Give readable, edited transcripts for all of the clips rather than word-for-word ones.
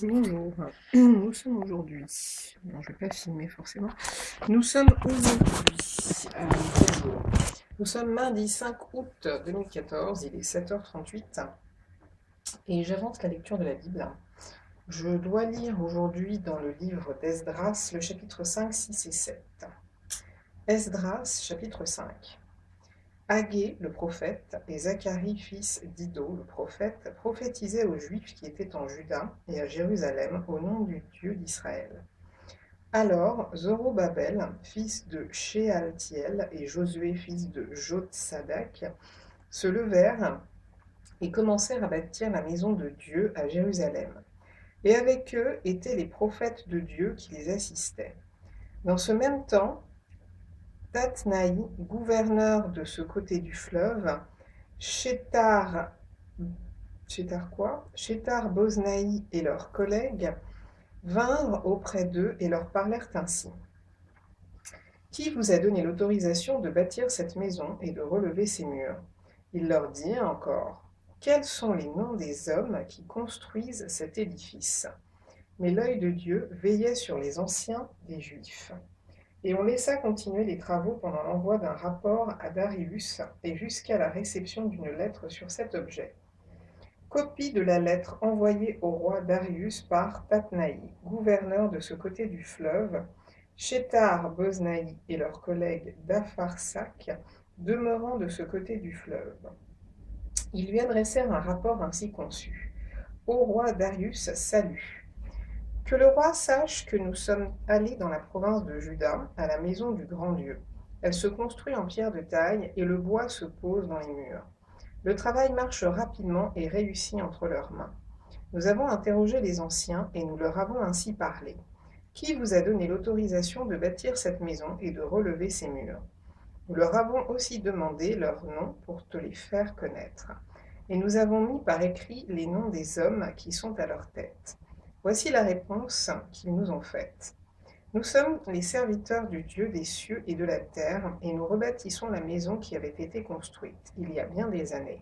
Bonjour, nous sommes aujourd'hui, non je ne vais pas filmer forcément, nous sommes aujourd'hui, quel jour? Nous sommes mardi 5 août 2014, il est 7h38 et j'avance la lecture de la Bible. Je dois lire aujourd'hui dans le livre d'Esdras le chapitre 5, 6 et 7. Esdras chapitre 5. Haggé, le prophète, et Zacharie, fils d'Iddo, le prophète, prophétisaient aux Juifs qui étaient en Juda et à Jérusalem au nom du Dieu d'Israël. Alors Zorobabel, fils de Shealtiel, et Josué, fils de Jotsadak, se levèrent et commencèrent à bâtir la maison de Dieu à Jérusalem. Et avec eux étaient les prophètes de Dieu qui les assistaient. Dans ce même temps, Tatnaï, gouverneur de ce côté du fleuve, Chétar Boznaï et leurs collègues vinrent auprès d'eux et leur parlèrent ainsi. Qui vous a donné l'autorisation de bâtir cette maison et de relever ses murs? Il leur dit encore, quels sont les noms des hommes qui construisent cet édifice? Mais l'œil de Dieu veillait sur les anciens des Juifs. Et on laissa continuer les travaux pendant l'envoi d'un rapport à Darius et jusqu'à la réception d'une lettre sur cet objet. Copie de la lettre envoyée au roi Darius par Tatnaï, gouverneur de ce côté du fleuve, Chétar Boznaï et leurs collègues d'Apharsac, demeurant de ce côté du fleuve. Ils lui adressèrent un rapport ainsi conçu. Ô roi Darius, salut. Que le roi sache que nous sommes allés dans la province de Juda, à la maison du grand Dieu. Elle se construit en pierre de taille et le bois se pose dans les murs. Le travail marche rapidement et réussit entre leurs mains. Nous avons interrogé les anciens et nous leur avons ainsi parlé. Qui vous a donné l'autorisation de bâtir cette maison et de relever ses murs? Nous leur avons aussi demandé leurs noms pour te les faire connaître. Et nous avons mis par écrit les noms des hommes qui sont à leur tête. Voici la réponse qu'ils nous ont faite. Nous sommes les serviteurs du Dieu des cieux et de la terre, et nous rebâtissons la maison qui avait été construite il y a bien des années.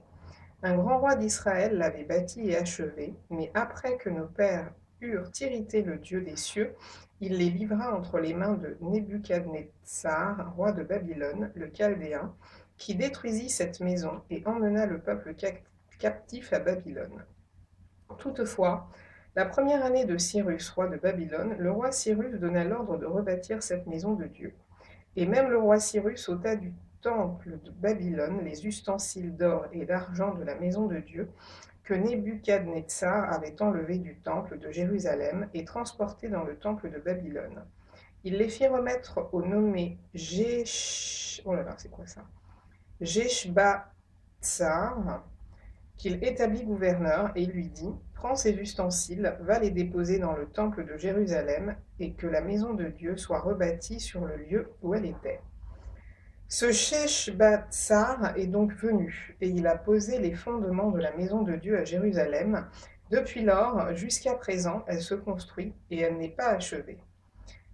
Un grand roi d'Israël l'avait bâtie et achevée, mais après que nos pères eurent irrité le Dieu des cieux, il les livra entre les mains de Nebuchadnezzar, roi de Babylone, le Chaldéen, qui détruisit cette maison et emmena le peuple captif à Babylone. Toutefois, la première année de Cyrus, roi de Babylone, le roi Cyrus donna l'ordre de rebâtir cette maison de Dieu. Et même le roi Cyrus ôta du temple de Babylone les ustensiles d'or et d'argent de la maison de Dieu que Nebuchadnezzar avait enlevés du temple de Jérusalem et transportés dans le temple de Babylone. Il les fit remettre au nommé Jeshbatsar, qu'il établit gouverneur, et lui dit, prends ces ustensiles, va les déposer dans le temple de Jérusalem, et que la maison de Dieu soit rebâtie sur le lieu où elle était. Ce Sheshbatsar est donc venu, et il a posé les fondements de la maison de Dieu à Jérusalem. Depuis lors, jusqu'à présent, elle se construit, et elle n'est pas achevée.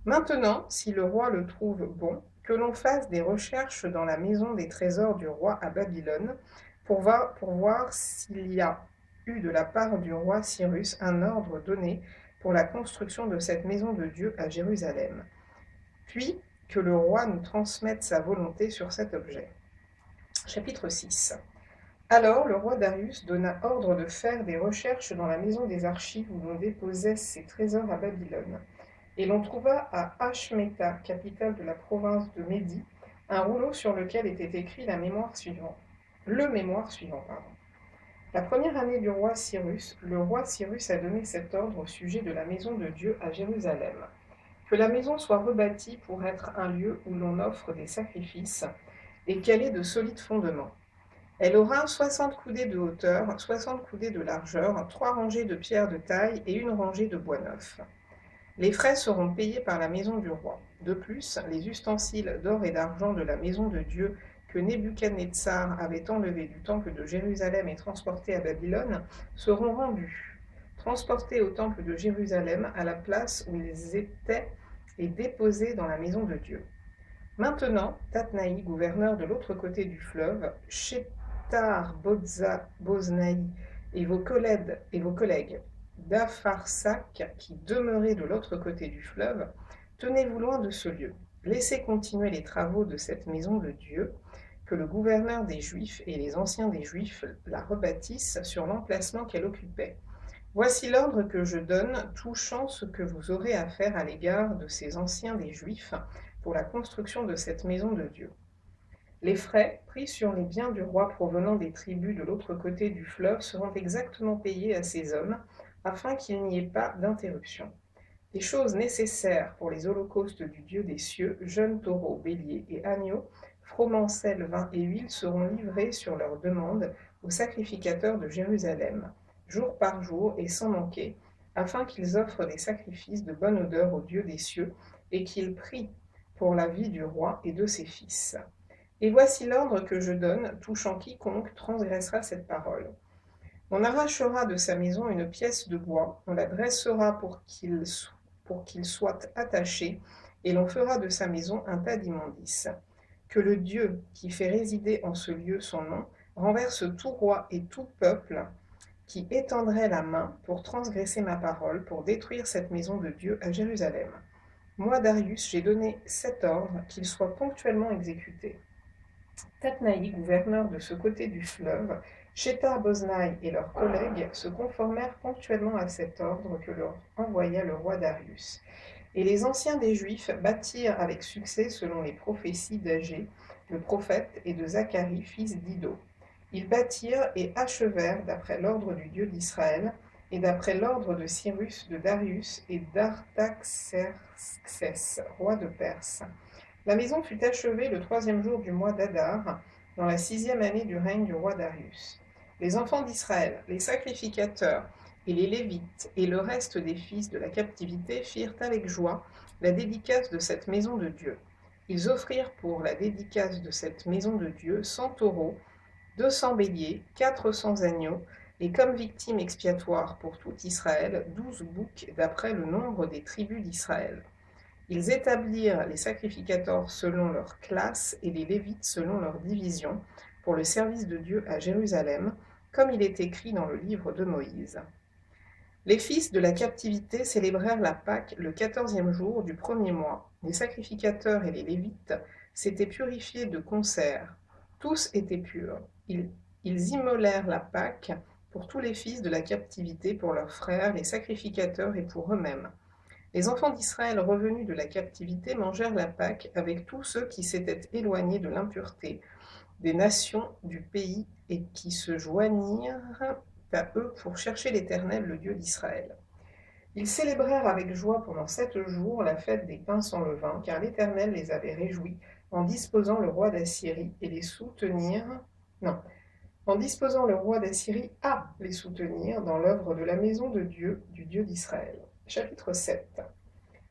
Maintenant, si le roi le trouve bon, que l'on fasse des recherches dans la maison des trésors du roi à Babylone, pour voir s'il y a eu de la part du roi Cyrus un ordre donné pour la construction de cette maison de Dieu à Jérusalem. Puis que le roi nous transmette sa volonté sur cet objet. Chapitre 6. Alors le roi Darius donna ordre de faire des recherches dans la maison des archives où l'on déposait ses trésors à Babylone. Et l'on trouva à Ashméta, capitale de la province de Médie, un rouleau sur lequel était écrit le mémoire suivant. La première année du roi Cyrus, le roi Cyrus a donné cet ordre au sujet de la maison de Dieu à Jérusalem. Que la maison soit rebâtie pour être un lieu où l'on offre des sacrifices et qu'elle ait de solides fondements. Elle aura 60 coudées de hauteur, 60 coudées de largeur, 3 rangées de pierres de taille et une rangée de bois neuf. Les frais seront payés par la maison du roi. De plus, les ustensiles d'or et d'argent de la maison de Dieu que Nebuchadnezzar avait enlevés du temple de Jérusalem et transportés à Babylone seront rendus, transportés au temple de Jérusalem à la place où ils étaient et déposés dans la maison de Dieu. Maintenant, Tatnaï, gouverneur de l'autre côté du fleuve, Chétar Boznaï et vos collègues d'Apharsac, qui demeuraient de l'autre côté du fleuve, tenez-vous loin de ce lieu. Laissez continuer les travaux de cette maison de Dieu, que le gouverneur des Juifs et les anciens des Juifs la rebâtissent sur l'emplacement qu'elle occupait. Voici l'ordre que je donne touchant ce que vous aurez à faire à l'égard de ces anciens des Juifs pour la construction de cette maison de Dieu. Les frais pris sur les biens du roi provenant des tribus de l'autre côté du fleuve seront exactement payés à ces hommes, afin qu'il n'y ait pas d'interruption. Les choses nécessaires pour les holocaustes du Dieu des cieux, jeunes taureaux, béliers et agneaux, froment sel, vin et huile, seront livrés sur leur demande aux sacrificateurs de Jérusalem, jour par jour et sans manquer, afin qu'ils offrent des sacrifices de bonne odeur au Dieu des cieux, et qu'ils prient pour la vie du roi et de ses fils. Et voici l'ordre que je donne, touchant quiconque transgressera cette parole. On arrachera de sa maison une pièce de bois, on la dressera pour qu'il soit attaché, et l'on fera de sa maison un tas d'immondices. Que le Dieu qui fait résider en ce lieu son nom renverse tout roi et tout peuple qui étendrait la main pour transgresser ma parole, pour détruire cette maison de Dieu à Jérusalem. Moi, Darius, j'ai donné cet ordre, qu'il soit ponctuellement exécuté. Tatnaï, gouverneur de ce côté du fleuve, Shethar-Boznaï et leurs collègues se conformèrent ponctuellement à cet ordre que leur envoya le roi Darius. Et les anciens des Juifs bâtirent avec succès selon les prophéties d'Agé, le prophète, et de Zacharie, fils d'Iddo. Ils bâtirent et achevèrent d'après l'ordre du Dieu d'Israël, et d'après l'ordre de Cyrus, de Darius et d'Artaxerxès, roi de Perse. La maison fut achevée le 3e jour du mois d'Adar, dans la 6e année du règne du roi Darius. Les enfants d'Israël, les sacrificateurs et les Lévites et le reste des fils de la captivité firent avec joie la dédicace de cette maison de Dieu. Ils offrirent pour la dédicace de cette maison de Dieu 100 taureaux, 200 béliers, 400 agneaux, et comme victime expiatoire pour tout Israël, 12 boucs d'après le nombre des tribus d'Israël. Ils établirent les sacrificateurs selon leur classe et les Lévites selon leur division pour le service de Dieu à Jérusalem, comme il est écrit dans le livre de Moïse. Les fils de la captivité célébrèrent la Pâque le 14e jour du 1er mois. Les sacrificateurs et les Lévites s'étaient purifiés de concert. Tous étaient purs. Ils immolèrent la Pâque pour tous les fils de la captivité, pour leurs frères, les sacrificateurs, et pour eux-mêmes. Les enfants d'Israël revenus de la captivité mangèrent la Pâque avec tous ceux qui s'étaient éloignés de l'impureté des nations du pays et qui se joignirent à eux pour chercher l'Éternel, le Dieu d'Israël. Ils célébrèrent avec joie pendant 7 jours la fête des pains sans levain, car l'Éternel les avait réjouis en disposant le roi d'Assyrie en disposant le roi d'Assyrie à les soutenir dans l'œuvre de la maison de Dieu, du Dieu d'Israël. Chapitre 7.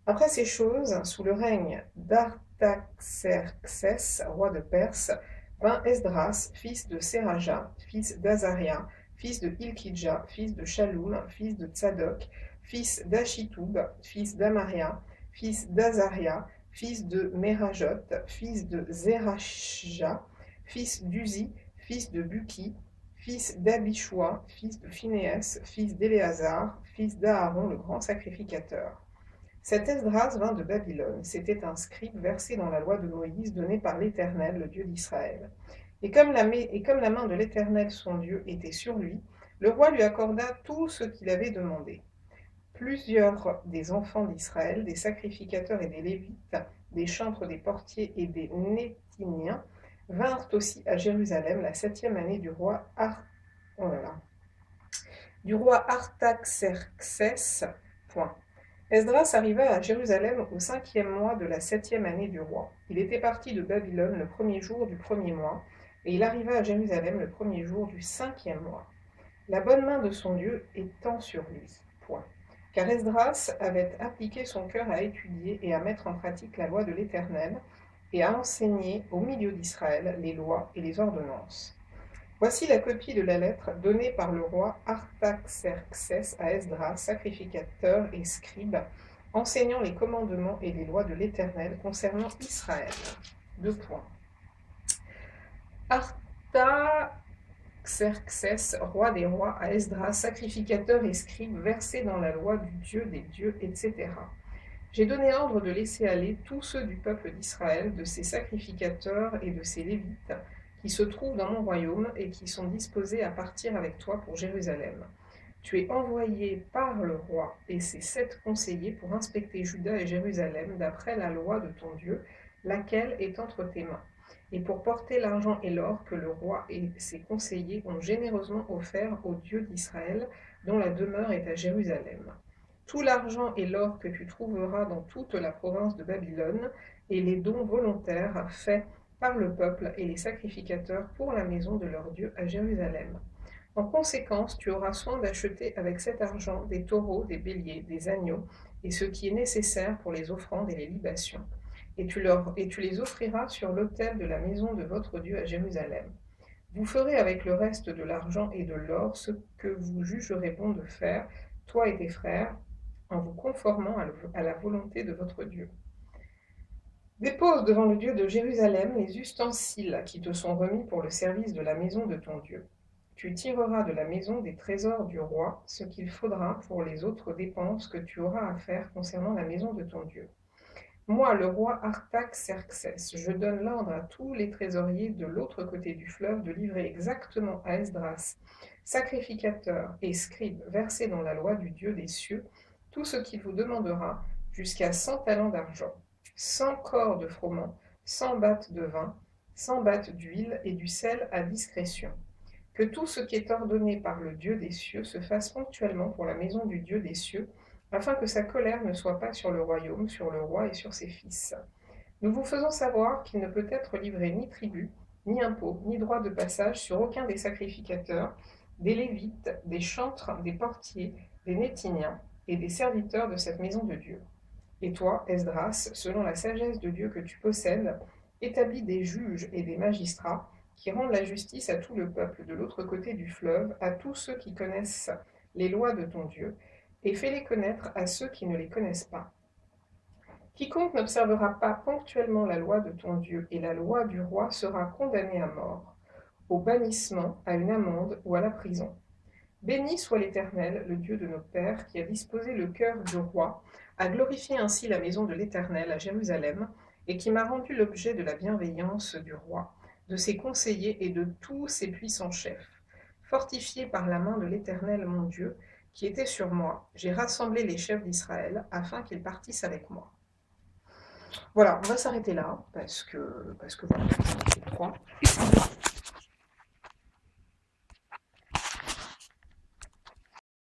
Après ces choses, sous le règne d'Artaxerxès, roi de Perse, vint Esdras, fils de Séraja, fils d'Azaria, fils de Hilkidja, fils de Shaloum, fils de Tsadok, fils d'Achitoub, fils d'Amaria, fils d'Azaria, fils de Merajot, fils de Zerachja, fils d'Uzi, fils de Buki, fils d'Abishua, fils de Phinehas, fils d'Éléazar, fils d'Aaron, le grand sacrificateur. Cet Esdras vint de Babylone, c'était un scribe versé dans la loi de Moïse donnée par l'Éternel, le Dieu d'Israël. Et comme la main de l'Éternel, son Dieu, était sur lui, le roi lui accorda tout ce qu'il avait demandé. Plusieurs des enfants d'Israël, des sacrificateurs et des Lévites, des chantres, des portiers et des Néthiniens, vinrent aussi à Jérusalem la 7e année du roi Artaxerxès. Esdras arriva à Jérusalem au 5e mois de la 7e année du roi. Il était parti de Babylone le 1er jour du 1er mois, et il arriva à Jérusalem le 1er jour du 5e mois. La bonne main de son Dieu étant sur lui. Car Esdras avait appliqué son cœur à étudier et à mettre en pratique la loi de l'Éternel, et à enseigner au milieu d'Israël les lois et les ordonnances. Voici la copie de la lettre donnée par le roi Artaxerxès à Esdras, sacrificateur et scribe, enseignant les commandements et les lois de l'Éternel concernant Israël. 2 points. Xerxès, roi des rois, à Esdras, sacrificateur et scribe, versé dans la loi du Dieu des dieux, etc. J'ai donné ordre de laisser aller tous ceux du peuple d'Israël, de ses sacrificateurs et de ses lévites, qui se trouvent dans mon royaume et qui sont disposés à partir avec toi pour Jérusalem. Tu es envoyé par le roi et ses 7 conseillers pour inspecter Juda et Jérusalem d'après la loi de ton Dieu, laquelle est entre tes mains, et pour porter l'argent et l'or que le roi et ses conseillers ont généreusement offert au Dieu d'Israël, dont la demeure est à Jérusalem. Tout l'argent et l'or que tu trouveras dans toute la province de Babylone, et les dons volontaires faits par le peuple et les sacrificateurs pour la maison de leur Dieu à Jérusalem. En conséquence, tu auras soin d'acheter avec cet argent des taureaux, des béliers, des agneaux, et ce qui est nécessaire pour les offrandes et les libations. Et tu les offriras sur l'autel de la maison de votre Dieu à Jérusalem. Vous ferez avec le reste de l'argent et de l'or ce que vous jugerez bon de faire, toi et tes frères, en vous conformant à la volonté de votre Dieu. Dépose devant le Dieu de Jérusalem les ustensiles qui te sont remis pour le service de la maison de ton Dieu. Tu tireras de la maison des trésors du roi ce qu'il faudra pour les autres dépenses que tu auras à faire concernant la maison de ton Dieu. Moi, le roi Artaxerxès, je donne l'ordre à tous les trésoriers de l'autre côté du fleuve de livrer exactement à Esdras, sacrificateur et scribe versé dans la loi du Dieu des cieux, tout ce qu'il vous demandera, jusqu'à 100 talents d'argent, 100 corps de froment, 100 battes de vin, 100 battes d'huile et du sel à discrétion. Que tout ce qui est ordonné par le Dieu des cieux se fasse ponctuellement pour la maison du Dieu des cieux, afin que sa colère ne soit pas sur le royaume, sur le roi et sur ses fils. Nous vous faisons savoir qu'il ne peut être livré ni tribut, ni impôt, ni droit de passage sur aucun des sacrificateurs, des Lévites, des chantres, des portiers, des Néthiniens et des serviteurs de cette maison de Dieu. Et toi, Esdras, selon la sagesse de Dieu que tu possèdes, établis des juges et des magistrats qui rendent la justice à tout le peuple de l'autre côté du fleuve, à tous ceux qui connaissent les lois de ton Dieu, et fais-les connaître à ceux qui ne les connaissent pas. Quiconque n'observera pas ponctuellement la loi de ton Dieu et la loi du roi sera condamné à mort, au bannissement, à une amende ou à la prison. Béni soit l'Éternel, le Dieu de nos pères, qui a disposé le cœur du roi, a glorifié ainsi la maison de l'Éternel à Jérusalem, et qui m'a rendu l'objet de la bienveillance du roi, de ses conseillers et de tous ses puissants chefs. Fortifié par la main de l'Éternel mon Dieu, qui était sur moi, j'ai rassemblé les chefs d'Israël afin qu'ils partissent avec moi. Voilà, on va s'arrêter là, parce que voilà, c'est 3.